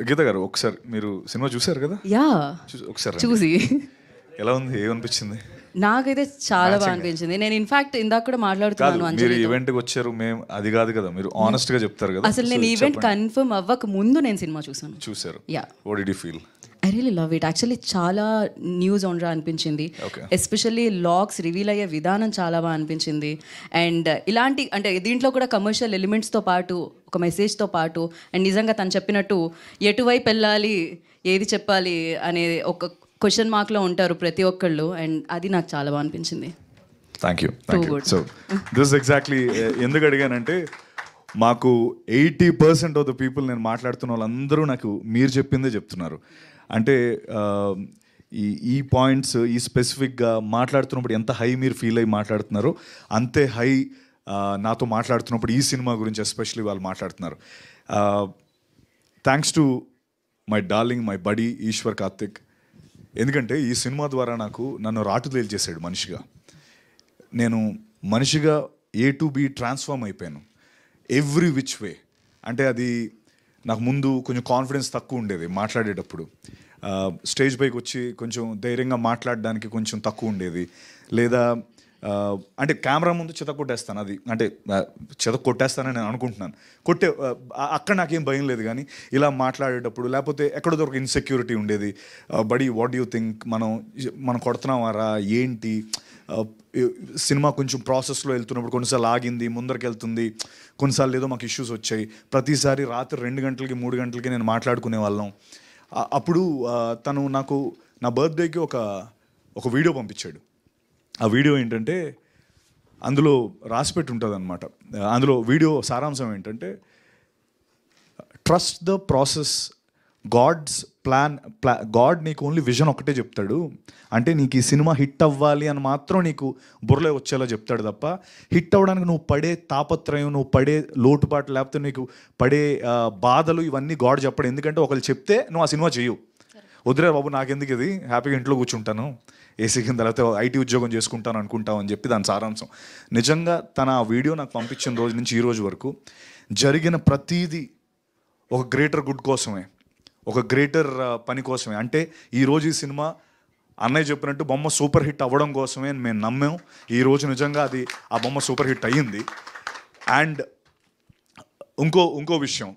గీత గారు ఒకసారి మీరు సినిమా చూసారు కదా? యా ఒకసారి చూసి ఎలా ఉంది, ఏమనిపించింది? నాకైతే చాలా బాగా అనిపించింది. నేను ఇన్ఫాక్ట్ ఇందాక కూడా మాట్లాడుతున్నాను మీరు అంజలితో. ఈవెంట్కి వచ్చారు, మేము అది కాదు కదా, మీరు ఆనెస్ట్ గా చెప్తారు కదా. అసలు నేను ఈవెంట్ కన్ఫర్మ్ అవ్వక ముందు నేను సినిమా చూసారు. Yeah, what did you feel? I really love it. Actually చాలా న్యూస్ ఆన్రా అనిపించింది. ఎస్పెషల్లీ లాక్స్ రివీల్ అయ్యే విధానం చాలా బాగా అనిపించింది. అండ్ ఇలాంటి అంటే దీంట్లో కూడా కమర్షియల్ ఎలిమెంట్స్తో పాటు ఒక మెసేజ్తో పాటు అండ్ నిజంగా తను చెప్పినట్టు ఎటువైపు వెళ్ళాలి, ఏది చెప్పాలి అనేది ఒక క్వశ్చన్ మార్క్లో ఉంటారు ప్రతి ఒక్కళ్ళు. అండ్ అది నాకు చాలా బాగా అనిపించింది. Thank you. So this exactly ఎందుకు అడిగానంటే, మాకు 80% ఆఫ్ ద పీపుల్ నేను మాట్లాడుతున్న వాళ్ళందరూ నాకు మీరు చెప్పిందే చెప్తున్నారు. అంటే ఈ పాయింట్స్ ఈ స్పెసిఫిక్గా మాట్లాడుతున్నప్పుడు ఎంత హై మీరు ఫీల్ అయ్యి మాట్లాడుతున్నారో అంతే హై నాతో మాట్లాడుతున్నప్పుడు ఈ సినిమా గురించి ఎస్పెషల్లీ వాళ్ళు మాట్లాడుతున్నారు. Thanks to my darling, my buddy Eshwar Karthik. ఎందుకంటే ఈ సినిమా ద్వారా నన్ను రాటుదేలు చేశాడు మనిషిగా. నేను మనిషిగా A to B ట్రాన్స్ఫార్మ్ అయిపోయాను ఎవ్రీ విచ్ వే. అంటే అది నాకు ముందు కొంచెం కాన్ఫిడెన్స్ తక్కువ ఉండేది మాట్లాడేటప్పుడు. స్టేజ్ పైకి వచ్చి కొంచెం ధైర్యంగా మాట్లాడడానికి కొంచెం తక్కువ ఉండేది. లేదా అంటే కెమెరా ముందు చిత కొట్టేస్తాను, అది అంటే చిత కొట్టేస్తానని నేను అనుకుంటున్నాను. అక్కడ నాకేం భయం లేదు. కానీ ఇలా మాట్లాడేటప్పుడు లేకపోతే ఎక్కడో ఒక ఇన్సెక్యూరిటీ ఉండేది. బడీ వాట్ యూ థింక్, మనం కొడుతున్నావారా ఏంటి, సినిమా కొంచెం ప్రాసెస్లో వెళ్తున్నప్పుడు కొన్నిసార్లు ఆగింది, ముందరికి వెళ్తుంది, కొన్నిసార్లు ఏదో మాకు ఇష్యూస్ వచ్చాయి. ప్రతిసారి రాత్రి 2 గంటలకి 3 గంటలకి నేను మాట్లాడుకునే వాళ్ళం. అప్పుడు తను నాకు నా బర్త్డేకి ఒక వీడియో పంపించాడు. ఆ వీడియో ఏంటంటే అందులో రాసిపెట్టి ఉంటుంది అనమాట. అందులో వీడియో సారాంశం ఏంటంటే, ట్రస్ట్ ద ప్రాసెస్, గాడ్ నీకు ఓన్లీ విజన్ ఒకటే చెప్తాడు. అంటే నీకు ఈ సినిమా హిట్ అవ్వాలి అని మాత్రం నీకు బుర్రలో వచ్చేలా చెప్తాడు తప్ప, హిట్ అవ్వడానికి నువ్వు పడే తాపత్రయం, నువ్వు పడే లోటుపాటు, లేకపోతే నీకు పడే బాధలు ఇవన్నీ గాడ్ చెప్పడు. ఎందుకంటే ఒకళ్ళు చెప్తే నువ్వు ఆ సినిమా చేయవు. వదిలే బాబు నాకెందుకు, ఇది హ్యాపీగా ఇంట్లో కూర్చుంటాను, ఏసీ కింద, లేకపోతే ఐటీ ఉద్యోగం చేసుకుంటాను అనుకుంటావు అని చెప్పి దాని సారాంశం. నిజంగా తన ఆ వీడియో నాకు పంపించిన రోజు నుంచి ఈ రోజు వరకు జరిగిన ప్రతీది ఒక గ్రేటర్ గుడ్ కోసమే, ఒక గ్రేటర్ పని కోసమే. అంటే ఈరోజు ఈ సినిమా అన్నయ్య చెప్పినట్టు బొమ్మ సూపర్ హిట్ అవ్వడం కోసమే అని మేము నమ్మాం. ఈరోజు నిజంగా అది ఆ బొమ్మ సూపర్ హిట్ అయ్యింది. అండ్ ఇంకో విషయం,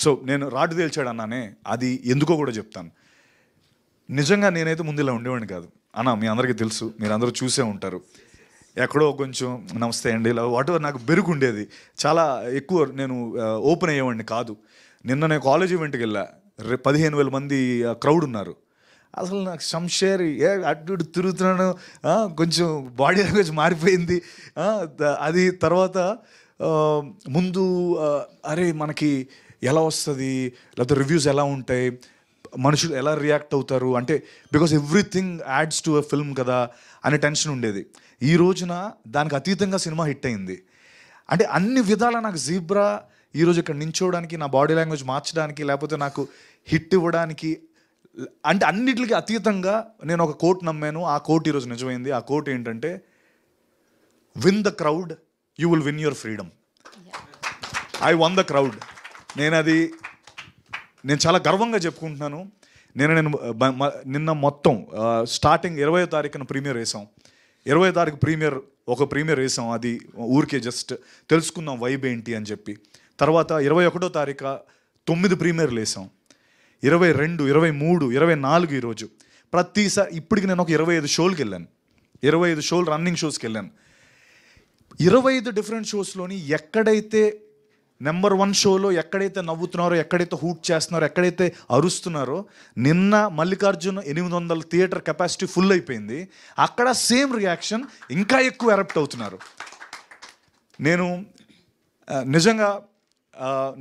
సో నేను రాటు తేల్చాడు అన్నానే, అది ఎందుకో కూడా చెప్తాను. నిజంగా నేనైతే ముందు ఇలా ఉండేవాడిని కాదు అన్న, మీ అందరికీ తెలుసు, మీరు అందరూ చూసే ఉంటారు. ఎక్కడో కొంచెం నమస్తే అండి ఇలా వాటెవర్ నాకు బెరుకుండేది. చాలా ఎక్కువ నేను ఓపెన్ అయ్యేవాడిని కాదు. నిన్న నేను కాలేజ్ ఈవెంట్కి వెళ్ళా, 15,000 మంది క్రౌడ్ ఉన్నారు. అసలు నాకు సంషేర్ అటు ఇటు తిరుగుతున్నాను, కొంచెం బాడీ లాంగ్వేజ్ మారిపోయింది. అది తర్వాత ముందు అరే మనకి ఎలా వస్తుంది, లేకపోతే రివ్యూస్ ఎలా ఉంటాయి, మనుషులు ఎలా రియాక్ట్ అవుతారు, అంటే because everything ads to a film కదా అనే టెన్షన్ ఉండేది. ఈ రోజున దానికి అతీతంగా సినిమా హిట్ అయింది. అంటే అన్ని విధాలా నాకు జీబ్రా ఈరోజు ఇక్కడ నించోవడానికి, నా బాడీ లాంగ్వేజ్ మార్చడానికి, లేకపోతే నాకు హిట్ ఇవ్వడానికి, అంటే అన్నిటికీ అతీతంగా నేను ఒక కోట్ నమ్మాను. ఆ కోట్ ఈరోజు నిజమైంది. ఆ కోట్ ఏంటంటే, win the crowd, you will win your freedom. I one the crowd. నేను చాలా గర్వంగా చెప్పుకుంటున్నాను. నిన్న మొత్తం స్టార్టింగ్ 20వ తారీఖున ప్రీమియర్ వేసాం. 20వ తారీఖు ప్రీమియర్ వేసాం. అది ఊరికే జస్ట్ తెలుసుకుందాం వైబ్ ఏంటి అని చెప్పి. తర్వాత 21వ తారీఖు 9 ప్రీమియర్లు వేసాం. 22, 23, 24 ఈరోజు. ప్రతిసారి ఇప్పటికి నేను ఒక 25 షోలకి వెళ్ళాను. 25 షోలు రన్నింగ్ షోస్కి వెళ్ళాను. 25 డిఫరెంట్ షోస్లోని ఎక్కడైతే నెంబర్ 1 షోలో ఎక్కడైతే నవ్వుతున్నారో, ఎక్కడైతే హూట్ చేస్తున్నారో, ఎక్కడైతే అరుస్తున్నారో, నిన్న మల్లికార్జున్ 800 థియేటర్ కెపాసిటీ ఫుల్ అయిపోయింది. అక్కడ సేమ్ రియాక్షన్, ఇంకా ఎక్కువ ఎరప్ట్ అవుతున్నారు. నేను నిజంగా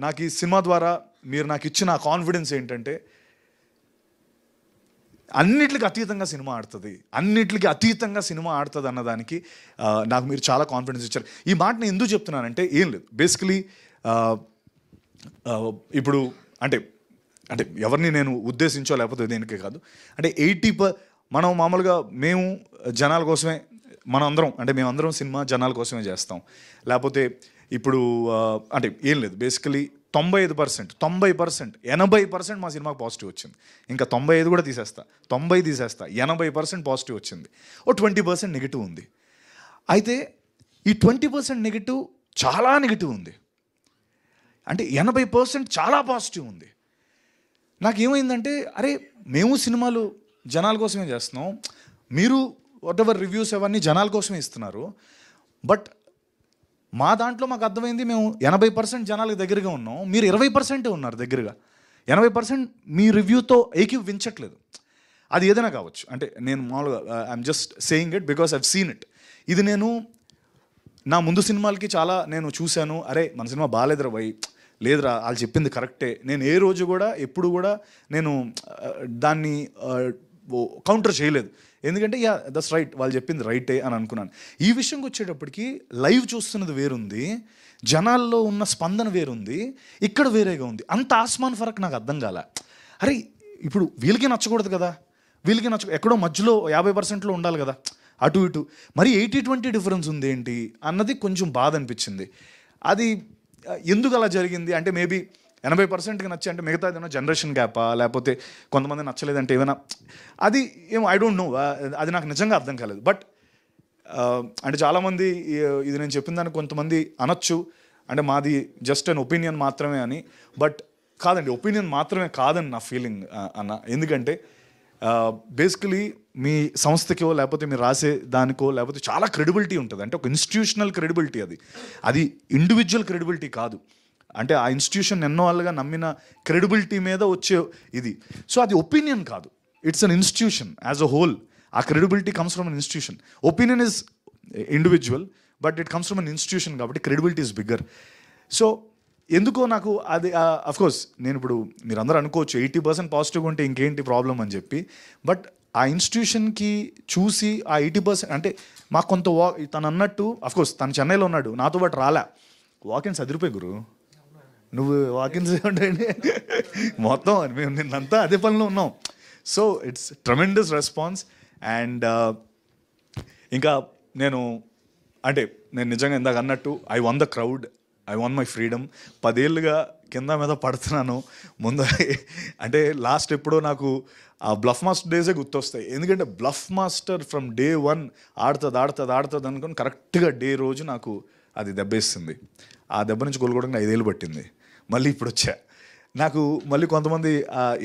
నాకు ఈ సినిమా ద్వారా మీరు నాకు ఇచ్చిన కాన్ఫిడెన్స్ ఏంటంటే, అన్నిటికీ అతీతంగా సినిమా ఆడుతుంది, అన్నిటికీ అతీతంగా సినిమా ఆడుతుంది అన్నదానికి నాకు మీరు చాలా కాన్ఫిడెన్స్ ఇచ్చారు. ఈ మాట నేను ఎందుకు చెప్తున్నానంటే, ఏం లేదు, బేసికలీ ఇప్పుడు అంటే ఎవరిని నేను ఉద్దేశించో లేకపోతే దేనికే కాదు, అంటే మనం మామూలుగా మేము జనాల కోసమే, మేమందరం సినిమా జనాల కోసమే చేస్తాం. లేకపోతే ఇప్పుడు అంటే ఏం లేదు, బేసికలీ 95%, 80% మా సినిమాకి పాజిటివ్ వచ్చింది. ఇంకా 95 కూడా తీసేస్తా, 90 తీసేస్తా, 80% పాజిటివ్ వచ్చింది. ఓ 20% నెగిటివ్ ఉంది. అయితే ఈ 20% నెగిటివ్ చాలా నెగిటివ్ ఉంది, అంటే 80% చాలా పాజిటివ్ ఉంది. నాకేమైందంటే, అరే మేము సినిమాలు జనాల కోసమే చేస్తున్నాం, మీరు వాట్ ఎవర్ రివ్యూస్ అవన్నీ జనాల కోసమే ఇస్తున్నారు, బట్ మా దాంట్లో మాకు అర్థమైంది మేము 80% జనాలకు దగ్గరగా ఉన్నాం, మీరు 20% ఉన్నారు దగ్గరగా. 80% మీ రివ్యూతో ఏకీవించట్లేదు. అది ఏదైనా కావచ్చు, అంటే నేను మామూలుగా I'm just saying it because I've seen it. ఇది నేను నా ముందు సినిమాలకి చాలా నేను చూశాను, అరే మన సినిమా బాగాలేదురా భయ్, లేదురా వాళ్ళు చెప్పింది కరెక్టే. నేను ఏ రోజు కూడా ఎప్పుడు కూడా నేను దాన్ని కౌంటర్ చేయలేదు, ఎందుకంటే యా దట్స్ రైట్, వాళ్ళు చెప్పింది రైటే అని అనుకున్నాను. ఈ విషయంకి వచ్చేటప్పటికి లైవ్ చూస్తున్నది వేరుంది, జనాల్లో ఉన్న స్పందన వేరుంది, ఇక్కడ వేరేగా ఉంది. అంత ఆస్మాన్ ఫరక్ నాకు అర్థం కాల. అరే ఇప్పుడు వీళ్ళకి నచ్చకూడదు కదా, వీళ్ళకి ఎక్కడో మధ్యలో 50%లో ఉండాలి కదా, అటు ఇటు మరి 80-20 డిఫరెన్స్ ఉంది ఏంటి అన్నది కొంచెం బాధ అనిపించింది. అది ఎందుకు అలా జరిగింది అంటే, మేబీ 80%కి నచ్చి అంటే మిగతా ఏదైనా జనరేషన్ గ్యాపా, లేకపోతే కొంతమంది నచ్చలేదంటే ఏమైనా, అది ఏమో ఐ డోంట్ నో, అది నాకు నిజంగా అర్థం కాలేదు. బట్ అంటే చాలామంది ఇది నేను చెప్పిన దానికి కొంతమంది అనొచ్చు అంటే మాది జస్ట్ అన్ ఒపీనియన్ మాత్రమే అని. బట్ కాదండి, ఒపీనియన్ మాత్రమే కాదని నా ఫీలింగ్ అన్న. ఎందుకంటే బేసికలీ మీ సంస్థకో లేకపోతే మీరు రాసే దానికో లేకపోతే చాలా క్రెడిబిలిటీ ఉంటుంది, అంటే ఒక ఇన్స్టిట్యూషనల్ క్రెడిబిలిటీ, అది ఇండివిజువల్ క్రెడిబిలిటీ కాదు, అంటే ఆ ఇన్స్టిట్యూషన్ ఎన్నో వాళ్ళగా నమ్మిన క్రెడిబిలిటీ మీద వచ్చే ఇది. సో అది ఒపీనియన్ కాదు, it's an institution as a whole. ఆ credibility comes from an institution. Opinion is individual but it comes from an institution, కాబట్టి క్రెడిబిలిటీ ఇస్ బిగ్గర్. సో ఎందుకో నాకు అది అఫ్కోర్స్ నేను ఇప్పుడు మీరు అందరూ అనుకోవచ్చు 80% పాజిటివ్గా ఉంటే ఇంకేంటి ప్రాబ్లం అని చెప్పి, బట్ ఆ ఇన్స్టిట్యూషన్కి చూసి ఆ 80% అంటే మాకు కొంత తను అన్నట్టు అఫ్కోర్స్ తను చెన్నైలో ఉన్నాడు, నాతో పాటు రాలే, వాకిన్స్ అదిరిపోయి గురు, నువ్వు వాకిన్స్ ఉంటాయండి మొత్తం మేము నిన్నంతా అదే పనిలో ఉన్నాం. So it's tremendous response. And ఇంకా నేను నిజంగా ఇందాక అన్నట్టు I one the crowd, I want my freedom. 10 ఏళ్ళుగా కింద మీద పడుతున్నాను. ముందు అంటే లాస్ట్ ఎప్పుడో నాకు ఆ బ్లఫ్ మాస్టర్ డేసే గుర్తొస్తాయి, ఎందుకంటే బ్లఫ్ మాస్టర్ ఫ్రమ్ డే 1 ఆడుతుంది అనుకుని కరెక్ట్గా డే రోజు నాకు అది దెబ్బేస్తుంది. ఆ దెబ్బ నుంచి కోలుకోవడానికి 5 ఏళ్ళు పట్టింది. మళ్ళీ ఇప్పుడు వచ్చా. నాకు మళ్ళీ కొంతమంది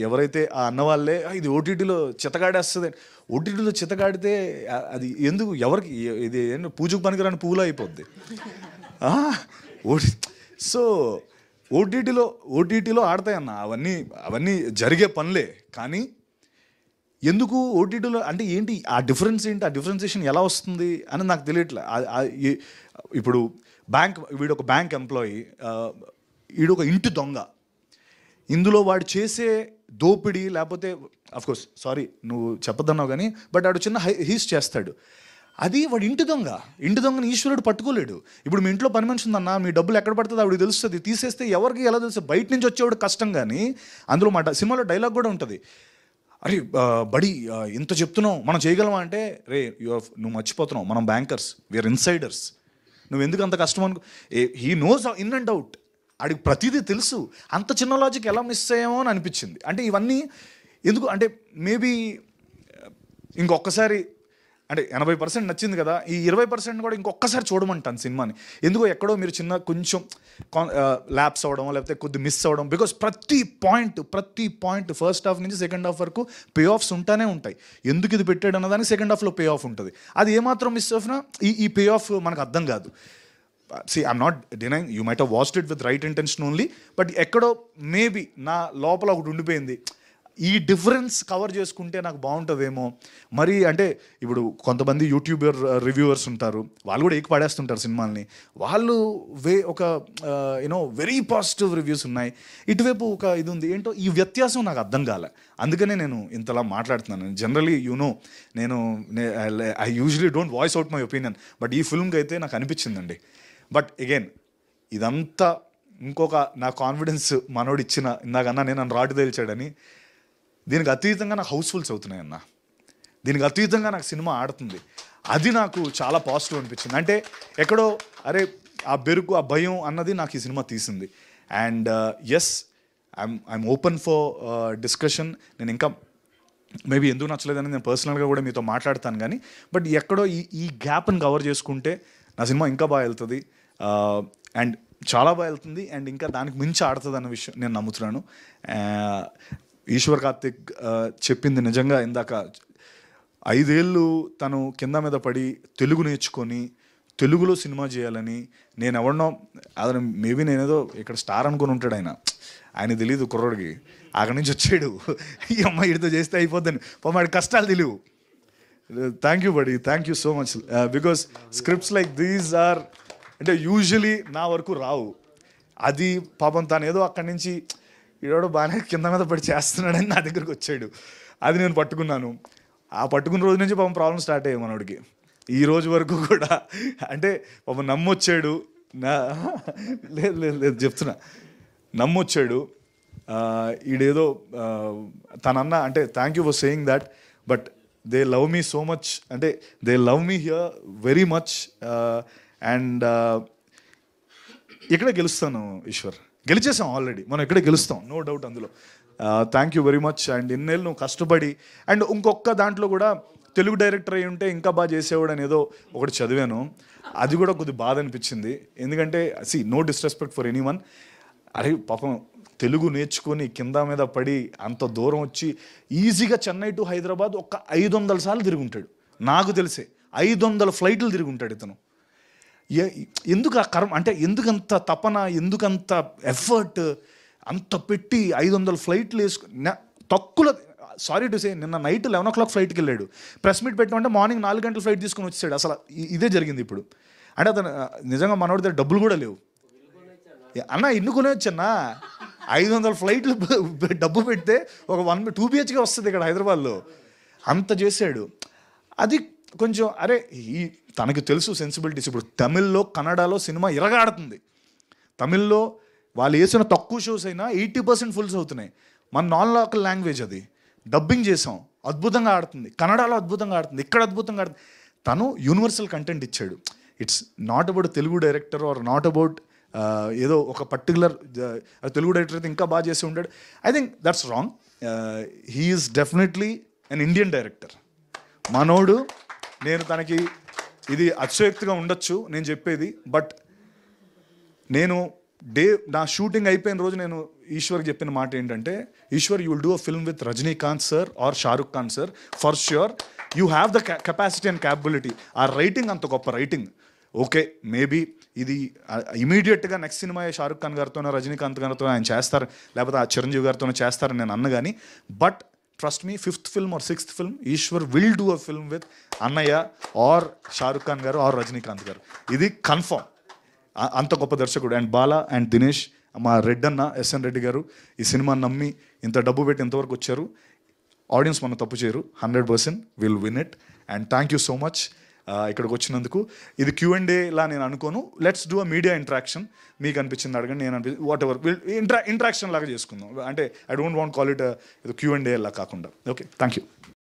ఎవరైతే ఆ అన్నవాళ్ళే ఇది ఓటీటీలో చితగాడేస్తుంది, ఓటీటీలో చితగాడితే అది ఎందుకు ఎవరికి ఇది పూజకు పనికిరాని పువ్వులో అయిపోద్ది. సో ఓటీటీలో ఆడతాయన్న, అవన్నీ జరిగే పనులే. కానీ ఎందుకు ఓటీటీలో అంటే ఏంటి ఆ డిఫరెన్స్ ఏంటి, ఆ డిఫరెన్సియేషన్ ఎలా వస్తుంది అని నాకు తెలియట్లే. ఇప్పుడు వీడొక బ్యాంక్ ఎంప్లాయీ, వీడొక ఇంటి దొంగ, ఇందులో వాడు చేసే దోపిడీ లేకపోతే అఫ్కోర్స్ సారీ నువ్వు చెప్పొద్దన్నావు కానీ, బట్ వాడు చిన్న హీస్ చేస్తాడు, అది వాడు ఇంటి దొంగని ఈశ్వరుడు పట్టుకోలేడు. ఇప్పుడు మీ ఇంట్లో పని మనిషి ఉందన్న, మీ డబ్బులు ఎక్కడ పడుతుంది ఆవిడకి తెలుస్తుంది, తీసేస్తే ఎవరికి ఎలా తెలుస్తుంది, బయట నుంచి వచ్చేవాడు కష్టం. కానీ అందులో సినిమాలో డైలాగ్ కూడా ఉంటుంది, అరే బడి ఇంత చెప్తున్నావు మనం చేయగలమా అంటే, రే నువ్వు మర్చిపోతున్నావు, మనం బ్యాంకర్స్, వీఆర్ ఇన్సైడర్స్, నువ్వు ఎందుకు అంత కష్టం అనుకో. He knows in and out, ఆడికి ప్రతిదీ తెలుసు. అంత చిన్న లాజిక్ ఎలా మిస్ అయ్యామో అని అనిపించింది. అంటే ఇవన్నీ ఎందుకు అంటే మేబీ ఇంకొకసారి అంటే 80% నచ్చింది కదా, ఈ 20% కూడా ఇంకొకసారి చూడమంటాను సినిమాని. ఎందుకో ఎక్కడో మీరు కొంచెం ల్యాప్స్ అవ్వడం లేకపోతే కొద్ది మిస్ అవ్వడం, బికాస్ ప్రతి పాయింట్ ఫస్ట్ హాఫ్ నుంచి సెకండ్ హాఫ్ వరకు పే ఆఫ్స్ ఉంటానే ఉంటాయి. ఎందుకు ఇది పెట్టాడు అన్నదానికి సెకండ్ హాఫ్లో పే ఆఫ్ ఉంటుంది. అది ఏమాత్రం మిస్ అయినా ఈ పే ఆఫ్ మనకు అర్థం కాదు. See, I'm not denying you might have watched it with right intention only, but ఎక్కడో మేబీ నా లోపల ఒకటి ఉండిపోయింది, ఈ డిఫరెన్స్ కవర్ చేసుకుంటే నాకు బాగుంటుందేమో. మరి అంటే ఇప్పుడు కొంతమంది యూట్యూబర్ రివ్యూవర్స్ ఉంటారు, వాళ్ళు కూడా ఏకి పడేస్తుంటారు సినిమాల్ని, వాళ్ళు ఒక వెరీ పాజిటివ్ రివ్యూస్ ఉన్నాయి, ఇటువైపు ఒక ఇది ఉంది. ఏంటో ఈ వ్యత్యాసం నాకు అర్థం కాలే, అందుకనే నేను ఇంతలా మాట్లాడుతున్నాను. జనరలీ నేను I usually don't voice out my opinion, but ఈ ఫిల్మ్కి అయితే నాకు అనిపించిందండి. బట్ అగైన్ ఇదంతా ఇంకొక నా కాన్ఫిడెన్స్ మనోడు ఇచ్చిన, ఇందాకన్నా నేను నన్ను రాటు తేల్చాడని, దీనికి అతీతంగా నాకు హౌస్ఫుల్స్ అవుతున్నాయన్న, దీనికి అతీతంగా నాకు సినిమా ఆడుతుంది, అది నాకు చాలా పాజిటివ్ అనిపించింది. అంటే ఎక్కడో అరే ఆ బెరుకు ఆ భయం అన్నది నాకు ఈ సినిమా తీసింది. And yes I'm open for discussion. నేను ఇంకా మేబీ ఎందుకు నచ్చలేదని నేను పర్సనల్గా కూడా మీతో మాట్లాడతాను, కానీ బట్ ఎక్కడో ఈ గ్యాప్ని కవర్ చేసుకుంటే నా సినిమా ఇంకా బాగా వెళ్తుంది, అండ్ చాలా బాగా వెళ్తుంది, అండ్ ఇంకా దానికి మించి ఆడుతుంది అన్న విషయం నేను నమ్ముతున్నాను. ఈశ్వర్ కార్తిక్ చెప్పింది నిజంగా ఇందాక 5 ఏళ్ళు తను కింద మీద పడి తెలుగు నేర్చుకొని తెలుగులో సినిమా చేయాలని, నేను ఎవరినో అతను మేబీ నేనేదో ఇక్కడ స్టార్ అనుకుని ఉంటాడు ఆయన తెలియదు కుర్రోడికి, అక్కడి నుంచి వచ్చాడు ఈ అమ్మాయి ఇడితో చేస్తే అయిపోద్దని, వాడి కష్టాలు తెలియవు. Thank you buddy, thank you so much, because scripts like these are అంటే యూజువలీ నా వరకు రావు. అది పాపం తను ఏదో అక్కడి నుంచి ఈడో బాగానే కింద మీద పడి చేస్తున్నాడని నా దగ్గరికి వచ్చాడు, అది నేను పట్టుకున్నాను. ఆ పట్టుకున్న రోజు నుంచి పాపం ప్రాబ్లం స్టార్ట్ అయ్యాయి మనోడికి, ఈ రోజు వరకు కూడా. అంటే పాపం నమ్మొచ్చాడు, లేదు లేదు లేదు చెప్తున్నా, నమ్మొచ్చాడు. ఈడేదో తనన్న అంటే thank you for saying that, but they love me so much, అంటే they love me here very much. And ఇక్కడే గెలుస్తాను ఈశ్వర్, గెలిచేసాం ఆల్రెడీ, మనం ఇక్కడే గెలుస్తాం, నో డౌట్ అందులో. Thank you very much. And ఇన్నేళ్ళు నువ్వు కష్టపడి, అండ్ ఇంకొక దాంట్లో కూడా తెలుగు డైరెక్టర్ అయి ఉంటే ఇంకా బాగా చేసేవాడు అని ఏదో ఒకటి చదివాను, అది కూడా కొద్దిగా బాధ అనిపించింది. ఎందుకంటే నో డిస్రెస్పెక్ట్ ఫర్ ఎనీవన్, అరే పాపం తెలుగు నేర్చుకొని కింద మీద పడి అంత దూరం వచ్చి ఈజీగా చెన్నై టు హైదరాబాద్ ఒక 500 సార్లు తిరిగి ఉంటాడు, నాకు తెలిసే 500 ఫ్లైట్లు తిరిగి ఉంటాడు ఇతను. ఎందుకు ఆ కర్మ, అంటే ఎందుకంత తపన, ఎందుకంత ఎఫర్ట్, అంత పెట్టి 500 ఫ్లైట్లు వేసుకుని తక్కువ. సారీ టు సే, నిన్న నైట్ 11 o'clock ఫ్లైట్కి వెళ్ళాడు, ప్రెస్ మీట్ పెట్టమంటే మార్నింగ్ 4 గంటల ఫ్లైట్ తీసుకుని వచ్చాడు. అసలు ఇదే జరిగింది ఇప్పుడు. అంటే అతను నిజంగా మనోడి దగ్గర డబ్బులు కూడా లేవు అన్న, ఎన్నుకునే వచ్చన్నా 500 ఫ్లైట్లు డబ్బు పెడితే ఒక 2 BHK వస్తుంది ఇక్కడ హైదరాబాద్లో, అంత చేశాడు. అది కొంచెం అరే తనకు తెలుసు సెన్సిబిలిటీస్. ఇప్పుడు తమిళ్లో కన్నడలో సినిమా ఇరగాడుతుంది, తమిళ్లో వాళ్ళు వేసిన తక్కువ షోస్ అయినా 80% ఫుల్స్ అవుతున్నాయి. మన నాన్ లోకల్ లాంగ్వేజ్, అది డబ్బింగ్ చేసాం, అద్భుతంగా ఆడుతుంది, కన్నడలో అద్భుతంగా ఆడుతుంది, ఇక్కడ అద్భుతంగా ఆడుతుంది. తను యూనివర్సల్ కంటెంట్ ఇచ్చాడు. It's not about Telugu director or not about ఏదో ఒక పర్టికులర్ తెలుగు డైరెక్టర్ అయితే ఇంకా బాగా చేసి ఉంటాడు. I think that's wrong. He is definitely an Indian director మనోడు. నేను తనకి ఇది అతిశయోక్తిగా ఉండొచ్చు నేను చెప్పేది, బట్ నేను నా షూటింగ్ అయిపోయిన రోజు నేను ఈశ్వర్కి చెప్పిన మాట ఏంటంటే, Eshwar you will do a film with Rajinikanth sir or Shahrukh Khan sir, for sure you have the capacity and capability. ఆ రైటింగ్ అంత గొప్ప రైటింగ్. ఓకే, మేబీ ఇది ఇమీడియట్గా నెక్స్ట్ సినిమా షారుఖ్ ఖాన్ గారితోనో రజనీకాంత్ గారితో ఆయన చేస్తారు, లేకపోతే ఆ చిరంజీవి గారితోనో చేస్తారని నేను అన్న, కానీ but trust me, 5th film or 6th film Eshwar will do a film with అన్నయ్య ఆర్ షారుఖ్ ఖాన్ గారు ఆర్ రజనీకాంత్ గారు, ఇది కన్ఫర్మ్. అంత గొప్ప దర్శకుడు. అండ్ బాలా అండ్ దినేష్, మా రెడ్డన్న SN రెడ్డి గారు ఈ సినిమాని నమ్మి ఇంత డబ్బు పెట్టి ఇంతవరకు వచ్చారు. ఆడియన్స్ మనం తప్పు చేయరు, 100% will win it. And thank you so much ఇక్కడికి వచ్చినందుకు. ఇది Q&A లా నేను అనుకోను, let's do a media interaction. మీకు అనిపించింది అడగండి, నేను అనిపించింది వాట్ ఎవర్ ఇంటరాక్షన్ లాగా చేసుకుందాం. అంటే I don't want call it Q&A లా కాకుండా. Okay, thank you.